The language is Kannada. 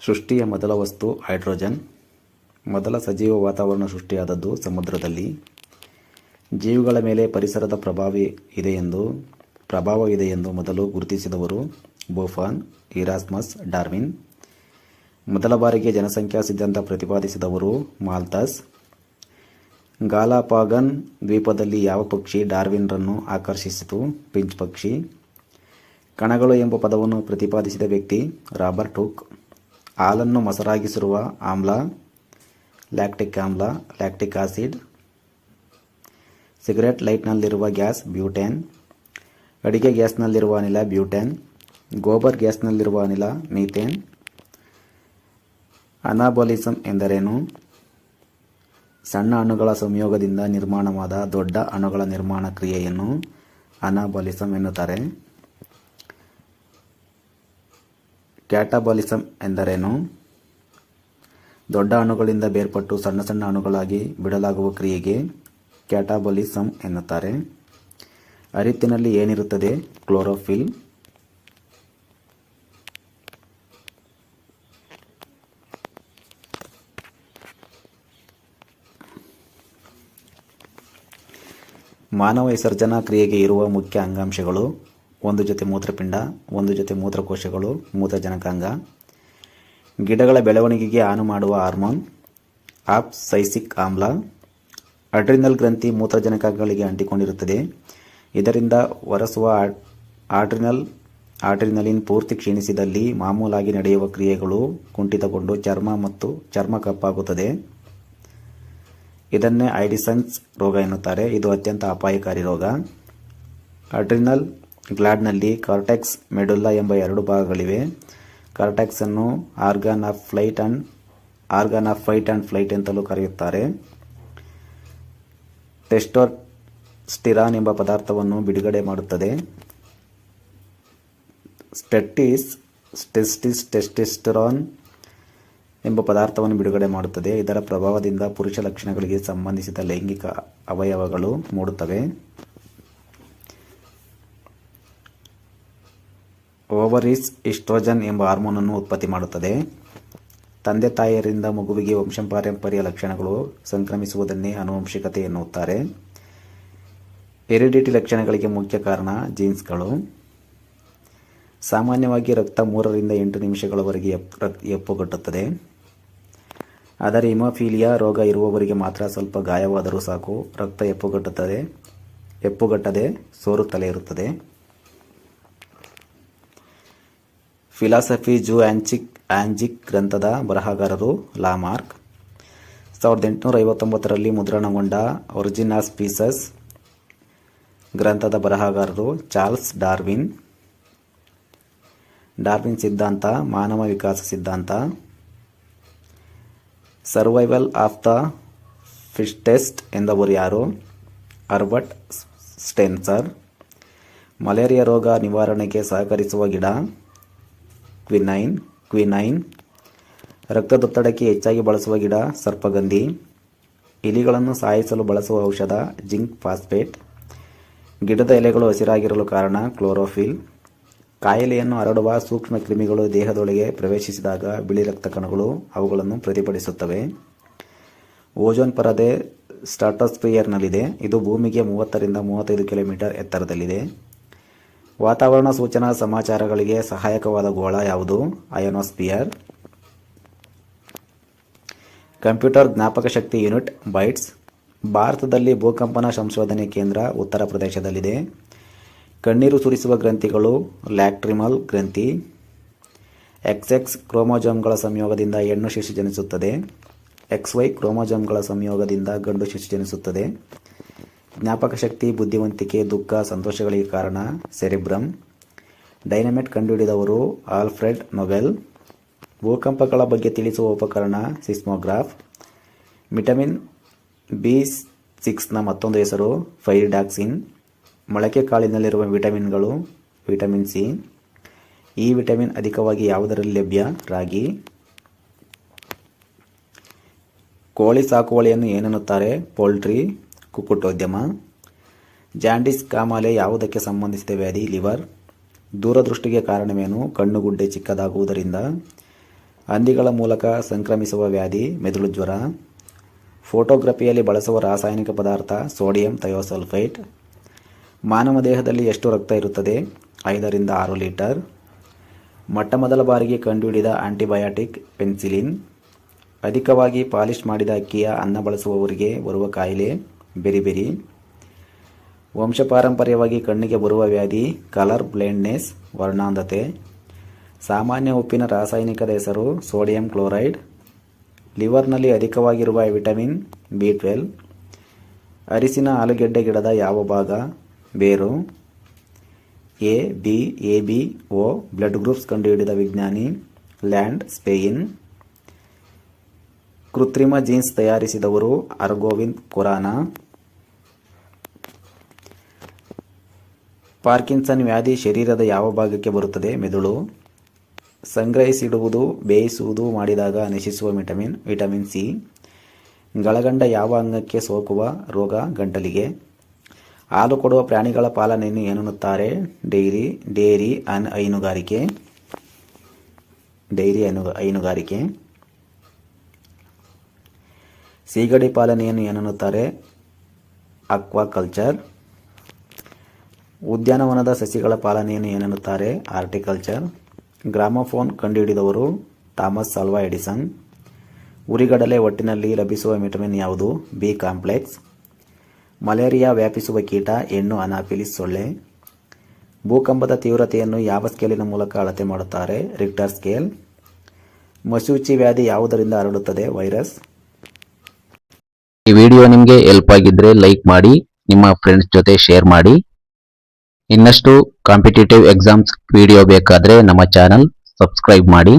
ಸೃಷ್ಟಿಯ ಮೊದಲ ವಸ್ತು ಹೈಡ್ರೋಜನ್. ಮೊದಲ ಸಜೀವ ವಾತಾವರಣ ಸೃಷ್ಟಿಯಾದದ್ದು ಸಮುದ್ರದಲ್ಲಿ. ಜೀವಿಗಳ ಮೇಲೆ ಪರಿಸರದ ಪ್ರಭಾವ ಇದೆ ಎಂದು ಮೊದಲು ಗುರುತಿಸಿದವರು ಬೂಫಾನ್, ಇರಾಸ್ಮಸ್, ಡಾರ್ವಿನ್. ಮೊದಲ ಬಾರಿಗೆ ಜನಸಂಖ್ಯಾ ಸಿದ್ಧಾಂತ ಪ್ರತಿಪಾದಿಸಿದವರು ಮಾಲ್ಥಸ್. ಗಾಲಾಪಾಗನ್ ದ್ವೀಪದಲ್ಲಿ ಯಾವ ಪಕ್ಷಿ ಡಾರ್ವಿನ್ರನ್ನು ಆಕರ್ಷಿಸಿತು? ಪಿಂಚ್ ಪಕ್ಷಿ. ಕಣಗಳು ಎಂಬ ಪದವನ್ನು ಪ್ರತಿಪಾದಿಸಿದ ವ್ಯಕ್ತಿ ರಾಬರ್ಟ್ ಹುಕ್. ಹಾಲನ್ನು ಮೊಸರಾಗಿಸಿರುವ ಆಮ್ಲ ಲ್ಯಾಕ್ಟಿಕ್ ಆಮ್ಲ, ಲ್ಯಾಕ್ಟಿಕ್ ಆಸಿಡ್. ಸಿಗರೆಟ್ ಲೈಟ್ನಲ್ಲಿರುವ ಗ್ಯಾಸ್ ಬ್ಯೂಟೇನ್. ಅಡಿಗೆ ಗ್ಯಾಸ್ನಲ್ಲಿರುವ ಅನಿಲ ಬ್ಯೂಟೇನ್. ಗೋಬರ್ ಗ್ಯಾಸ್ನಲ್ಲಿರುವ ಅನಿಲ ಮೀಥೇನ್. ಅನಾಬಾಲಿಸಮ್ ಎಂದರೇನು? ಸಣ್ಣ ಅಣುಗಳ ಸಂಯೋಗದಿಂದ ನಿರ್ಮಾಣವಾದ ದೊಡ್ಡ ಅಣುಗಳ ನಿರ್ಮಾಣ ಕ್ರಿಯೆಯನ್ನು ಅನಾಬಾಲಿಸಮ್ ಎನ್ನುತ್ತಾರೆ. ಕ್ಯಾಟಬಾಲಿಸಮ್ ಎಂದರೇನು? ದೊಡ್ಡ ಅಣುಗಳಿಂದ ಬೇರ್ಪಟ್ಟು ಸಣ್ಣ ಸಣ್ಣ ಅಣುಗಳಾಗಿ ಬಿಡಲಾಗುವ ಕ್ರಿಯೆಗೆ ಕ್ಯಾಟಬಾಲಿಸಮ್ ಎನ್ನುತ್ತಾರೆ. ಅರಿತ್ತಿನಲ್ಲಿ ಏನಿರುತ್ತದೆ? ಕ್ಲೋರೋಫಿಲ್. ಮಾನವ ವಿಸರ್ಜನಾ ಕ್ರಿಯೆಗೆ ಇರುವ ಮುಖ್ಯ ಅಂಗಾಂಶಗಳು: ಒಂದು ಜೊತೆ ಮೂತ್ರಪಿಂಡ, ಒಂದು ಜೊತೆ ಮೂತ್ರಕೋಶಗಳು, ಮೂತ್ರಜನಕಾಂಗ. ಗಿಡಗಳ ಬೆಳವಣಿಗೆಗೆ ಹಾನಿ ಮಾಡುವ ಹಾರ್ಮೋನ್ ಅಬ್ಸೈಸಿಕ್ ಆಮ್ಲ. ಅಡ್ರಿನಲ್ ಗ್ರಂಥಿ ಮೂತ್ರಜನಕಾಂಗಗಳಿಗೆ ಅಂಟಿಕೊಂಡಿರುತ್ತದೆ. ಇದರಿಂದ ಹೊರಸುವ ಆಡ್ರಿನಲಿನ್ ಪೂರ್ತಿ ಕ್ಷೀಣಿಸಿದಲ್ಲಿ ಮಾಮೂಲಾಗಿ ನಡೆಯುವ ಕ್ರಿಯೆಗಳು ಕುಂಠಿತಗೊಂಡು ಚರ್ಮ ಕಪ್ಪಾಗುತ್ತದೆ. ಇದನ್ನೇ ಐಡಿಸನ್ಸ್ ರೋಗ ಎನ್ನುತ್ತಾರೆ. ಇದು ಅತ್ಯಂತ ಅಪಾಯಕಾರಿ ರೋಗ. ಅಡ್ರಿನಲ್ ಗ್ಲ್ಯಾಂಡ್ನಲ್ಲಿ ಕಾರ್ಟೆಕ್ಸ್, ಮೆಡುಲ್ಲಾ ಎಂಬ ಎರಡು ಭಾಗಗಳಿವೆ. ಕಾರ್ಟೆಕ್ಸ್ ಅನ್ನು organ of fight and flight ಎಂತಲೂ ಕರೆಯುತ್ತಾರೆ. ಟೆಸ್ಟೋಸ್ಟಿರಾನ್ ಎಂಬ ಪದಾರ್ಥವನ್ನು ಬಿಡುಗಡೆ ಮಾಡುತ್ತದೆ. ಟೆಸ್ಟಿಸ್ಟೆರಾನ್ ಎಂಬ ಪದಾರ್ಥವನ್ನು ಬಿಡುಗಡೆ ಮಾಡುತ್ತದೆ. ಇದರ ಪ್ರಭಾವದಿಂದ ಪುರುಷ ಲಕ್ಷಣಗಳಿಗೆ ಸಂಬಂಧಿಸಿದ ಲೈಂಗಿಕ ಅವಯವಗಳು ಮೂಡುತ್ತವೆ. ಓವರೀಸ್ ಈಸ್ಟ್ರೋಜನ್ ಎಂಬ ಹಾರ್ಮೋನನ್ನು ಉತ್ಪತ್ತಿ ಮಾಡುತ್ತದೆ. ತಂದೆ ತಾಯಿಯರಿಂದ ಮಗುವಿಗೆ ವಂಶಪಾರಂಪರ್ಯ ಲಕ್ಷಣಗಳು ಸಂಕ್ರಮಿಸುವುದನ್ನೇ ಆನುವಂಶಿಕತೆ ಎನ್ನುತ್ತಾರೆ. ಹೆರಿಡಿಟಿ ಲಕ್ಷಣಗಳಿಗೆ ಮುಖ್ಯ ಕಾರಣ ಜೀನ್ಸ್ಗಳು. ಸಾಮಾನ್ಯವಾಗಿ ರಕ್ತ 3 ರಿಂದ 8 ನಿಮಿಷಗಳವರೆಗೆ ಹೆಪ್ಪುಗಟ್ಟುತ್ತದೆ. ಆದರೆ ಹಿಮೋಫಿಲಿಯಾ ರೋಗ ಇರುವವರಿಗೆ ಮಾತ್ರ ಸ್ವಲ್ಪ ಗಾಯವಾದರೂ ಸಾಕು, ರಕ್ತ ಹೆಪ್ಪುಗಟ್ಟದೆ ಸೋರುತ್ತಲೇ ಇರುತ್ತದೆ. ಫಿಲಾಸಫಿ ಜೂ ಆಂಜಿಕ್ ಗ್ರಂಥದ ಬರಹಗಾರರು ಲಾಮಾರ್ಕ್. 1859ರಲ್ಲಿ ಮುದ್ರಣಗೊಂಡ ಒರಿಜಿನ್ ಆಫ್ ಸ್ಪೀಸಸ್ ಗ್ರಂಥದ ಬರಹಗಾರರು ಚಾರ್ಲ್ಸ್ ಡಾರ್ವಿನ್. ಡಾರ್ವಿನ್ ಸಿದ್ಧಾಂತ, ಮಾನವ ವಿಕಾಸ ಸಿದ್ಧಾಂತ. ಸರ್ವೈವಲ್ ಆಫ್ ದ ಫಿಟ್ಟೆಸ್ಟ್ ಎಂದವರು ಯಾರು? Herbert Spencer. ಮಲೇರಿಯಾ ರೋಗ ನಿವಾರಣೆಗೆ ಸಹಕರಿಸುವ ಗಿಡ ಕ್ವಿನೈನ್. ರಕ್ತದೊತ್ತಡಕ್ಕೆ ಹೆಚ್ಚಾಗಿ ಬಳಸುವ ಗಿಡ ಸರ್ಪಗಂಧಿ. ಇಲಿಗಳನ್ನು ಸಾಯಿಸಲು ಬಳಸುವ ಔಷಧ ಜಿಂಕ್ ಫಾಸ್ಫೇಟ್. ಗಿಡದ ಎಲೆಗಳು ಹಸಿರಾಗಿರಲು ಕಾರಣ ಕ್ಲೋರೋಫಿಲ್. ಕಾಯಿಲೆಯನ್ನು ಹರಡುವ ಸೂಕ್ಷ್ಮ ಕ್ರಿಮಿಗಳು ದೇಹದೊಳಗೆ ಪ್ರವೇಶಿಸಿದಾಗ ಬಿಳಿ ರಕ್ತ ಕಣಗಳು ಅವುಗಳನ್ನು ಪ್ರತಿಭಟಿಸುತ್ತವೆ. ಓಜೋನ್ ಪರದೆ ಸ್ಟ್ರಾಟೋಸ್ಫಿಯರ್ನಲ್ಲಿದೆ. ಇದು ಭೂಮಿಗೆ 30 ರಿಂದ 35 ಕಿಲೋಮೀಟರ್ ಎತ್ತರದಲ್ಲಿದೆ. ವಾತಾವರಣ ಸೂಚನಾ ಸಮಾಚಾರಗಳಿಗೆ ಸಹಾಯಕವಾದ ಗೋಳ ಯಾವುದು? ಅಯೋನೋಸ್ಫಿಯರ್. ಕಂಪ್ಯೂಟರ್ ಜ್ಞಾಪಕ ಶಕ್ತಿ ಯೂನಿಟ್ ಬೈಟ್ಸ್. ಭಾರತದಲ್ಲಿ ಭೂಕಂಪನ ಸಂಶೋಧನೆ ಕೇಂದ್ರ ಉತ್ತರ ಪ್ರದೇಶದಲ್ಲಿದೆ. ಕಣ್ಣೀರು ಸುರಿಸುವ ಗ್ರಂಥಿಗಳು ಲ್ಯಾಕ್ರಿಮಲ್ ಗ್ರಂಥಿ. XX ಕ್ರೋಮೋಜೋಮ್ಗಳ ಸಂಯೋಗದಿಂದ ಹೆಣ್ಣು ಶಿಶು ಜನಿಸುತ್ತದೆ. XY ಕ್ರೋಮೋಜೋಮ್ಗಳ ಸಂಯೋಗದಿಂದ ಗಂಡು ಶಿಶು ಜನಿಸುತ್ತದೆ. ಜ್ಞಾಪಕ ಶಕ್ತಿ, ಬುದ್ಧಿವಂತಿಕೆ, ದುಃಖ, ಸಂತೋಷಗಳಿಗೆ ಕಾರಣ ಸೆರೆಬ್ರಮ್. ಡೈನಮೈಟ್ ಕಂಡುಹಿಡಿದವರು ಆಲ್ಫ್ರೆಡ್ ನೊಬೆಲ್. ಭೂಕಂಪಗಳ ಬಗ್ಗೆ ತಿಳಿಸುವ ಉಪಕರಣ ಸಿಸ್ಮೋಗ್ರಾಫ್. ವಿಟಮಿನ್ B6ನ ಮತ್ತೊಂದು ಹೆಸರು ಪೈರಿಡಾಕ್ಸಿನ್. ಮೊಳಕೆ ಕಾಳಿನಲ್ಲಿರುವ ವಿಟಮಿನ್ಗಳು ವಿಟಮಿನ್ ಸಿ. ಈ ವಿಟಮಿನ್ ಅಧಿಕವಾಗಿ ಯಾವುದರಲ್ಲಿ ಲಭ್ಯ? ರಾಗಿ. ಕೋಳಿ ಸಾಕುವಳಿಯನ್ನು ಏನೆನ್ನುತ್ತಾರೆ? ಪೋಲ್ಟ್ರಿ, ಕುಕ್ಕುಟೋದ್ಯಮ. ಜಾಂಡೀಸ್ ಕಾಮಾಲೆ ಯಾವುದಕ್ಕೆ ಸಂಬಂಧಿಸಿದ ವ್ಯಾಧಿ? ಲಿವರ್. ದೂರದೃಷ್ಟಿಗೆ ಕಾರಣವೇನು? ಕಣ್ಣುಗುಡ್ಡೆ ಚಿಕ್ಕದಾಗುವುದರಿಂದ. ಹಂದಿಗಳ ಮೂಲಕ ಸಂಕ್ರಮಿಸುವ ವ್ಯಾಧಿ ಮೆದುಳು ಜ್ವರ. ಫೋಟೋಗ್ರಫಿಯಲ್ಲಿ ಬಳಸುವ ರಾಸಾಯನಿಕ ಪದಾರ್ಥ ಸೋಡಿಯಂ ಥಯೋಸಲ್ಫೇಟ್. ಮಾನವ ದೇಹದಲ್ಲಿ ಎಷ್ಟು ರಕ್ತ ಇರುತ್ತದೆ? 5 ರಿಂದ 6 ಲೀಟರ್. ಮೊಟ್ಟಮೊದಲ ಬಾರಿಗೆ ಕಂಡುಹಿಡಿದ ಆಂಟಿಬಯಾಟಿಕ್ ಪೆನ್ಸಿಲಿನ್. ಅಧಿಕವಾಗಿ ಪಾಲಿಶ್ ಮಾಡಿದ ಅಕ್ಕಿಯ ಅನ್ನ ಬಳಸುವವರಿಗೆ ಬರುವ ಕಾಯಿಲೆ ಬೆರಿಬೆರಿ. ವಂಶಪಾರಂಪರ್ಯವಾಗಿ ಕಣ್ಣಿಗೆ ಬರುವ ವ್ಯಾಧಿ ಕಲರ್ ಬ್ಲೈಂಡ್ನೆಸ್ ವರ್ಣಾಂಧತೆ. ಸಾಮಾನ್ಯ ಉಪ್ಪಿನ ರಾಸಾಯನಿಕದ ಹೆಸರು ಸೋಡಿಯಂ ಕ್ಲೋರೈಡ್. ಲಿವರ್ನಲ್ಲಿ ಅಧಿಕವಾಗಿರುವ ವಿಟಮಿನ್ B12. ಅರಿಸಿನ ಆಲೂಗೆಡ್ಡೆ ಗಿಡದ ಯಾವ ಭಾಗ? ಬೇರು. AB O ಬ್ಲಡ್ ಗ್ರೂಪ್ಸ್ ಕಂಡುಹಿಡಿದ ವಿಜ್ಞಾನಿ ಲ್ಯಾಂಡ್ ಸ್ಪೇಯಿನ್. ಕೃತ್ರಿಮ ಜೀನ್ಸ್ ತಯಾರಿಸಿದವರು ಅರ್ಗೋವಿಂದ್ ಖುರಾನಾ. ಪಾರ್ಕಿನ್ಸನ್ ವ್ಯಾಧಿ ಶರೀರದ ಯಾವ ಭಾಗಕ್ಕೆ ಬರುತ್ತದೆ? ಮೆದುಳು. ಸಂಗ್ರಹಿಸಿಡುವುದು, ಬೇಯಿಸುವುದು ಮಾಡಿದಾಗ ನಶಿಸುವ ವಿಟಮಿನ್ C. ಗಳಗಂಡ ಯಾವ ಅಂಗಕ್ಕೆ ಸೋಕುವ ರೋಗ? ಗಂಟಲಿಗೆ. ಹಾಲು ಕೊಡುವ ಪ್ರಾಣಿಗಳ ಪಾಲನೆಯನ್ನು ಏನನ್ನುತ್ತಾರೆ? ಡೇರಿ ಹೈನುಗಾರಿಕೆ. ಸೀಗಡಿ ಪಾಲನೆಯನ್ನು ಏನನ್ನುತ್ತಾರೆ? ಅಕ್ವಾಕಲ್ಚರ್. ಉದ್ಯಾನವನದ ಸಸಿಗಳ ಪಾಲನೆಯನ್ನು ಏನನ್ನುತ್ತಾರೆ? ಹಾರ್ಟಿಕಲ್ಚರ್. ಗ್ರಾಮೋಫೋನ್ ಕಂಡುಹಿಡಿದವರು ಥಾಮಸ್ ಆಲ್ವಾ ಎಡಿಸನ್. ಉರಿಗಡಲೆ ಒಟ್ಟಿನಲ್ಲಿ ಲಭಿಸುವ ವಿಟಮಿನ್ ಯಾವುದು? B complex. ಮಲೇರಿಯಾ ವ್ಯಾಪಿಸುವ ಕೀಟ ಹೆಣ್ಣು ಅನಾಫಿಲಿಸ್ ಸೊಳ್ಳೆ. ಭೂಕಂಪದ ತೀವ್ರತೆಯನ್ನು ಯಾವ ಸ್ಕೇಲಿನ ಮೂಲಕ ಅಳತೆ ಮಾಡುತ್ತಾರೆ? Richter scale. ಮಶೂಚಿ ವ್ಯಾಧಿ ಯಾವುದರಿಂದ ಹರಡುತ್ತದೆ? ವೈರಸ್. ಈ ವಿಡಿಯೋ ನಿಮಗೆ ಹೆಲ್ಪ್ ಆಗಿದ್ರೆ ಲೈಕ್ ಮಾಡಿ, ನಿಮ್ಮ ಫ್ರೆಂಡ್ಸ್ ಜೊತೆ ಶೇರ್ ಮಾಡಿ. ಇನ್ನಷ್ಟು ಕಾಂಪಿಟೇಟಿವ್ ಎಕ್ಸಾಮ್ಸ್ ವಿಡಿಯೋ ಬೇಕಾದ್ರೆ ನಮ್ಮ ಚಾನಲ್ ಸಬ್ಸ್ಕ್ರೈಬ್ ಮಾಡಿ.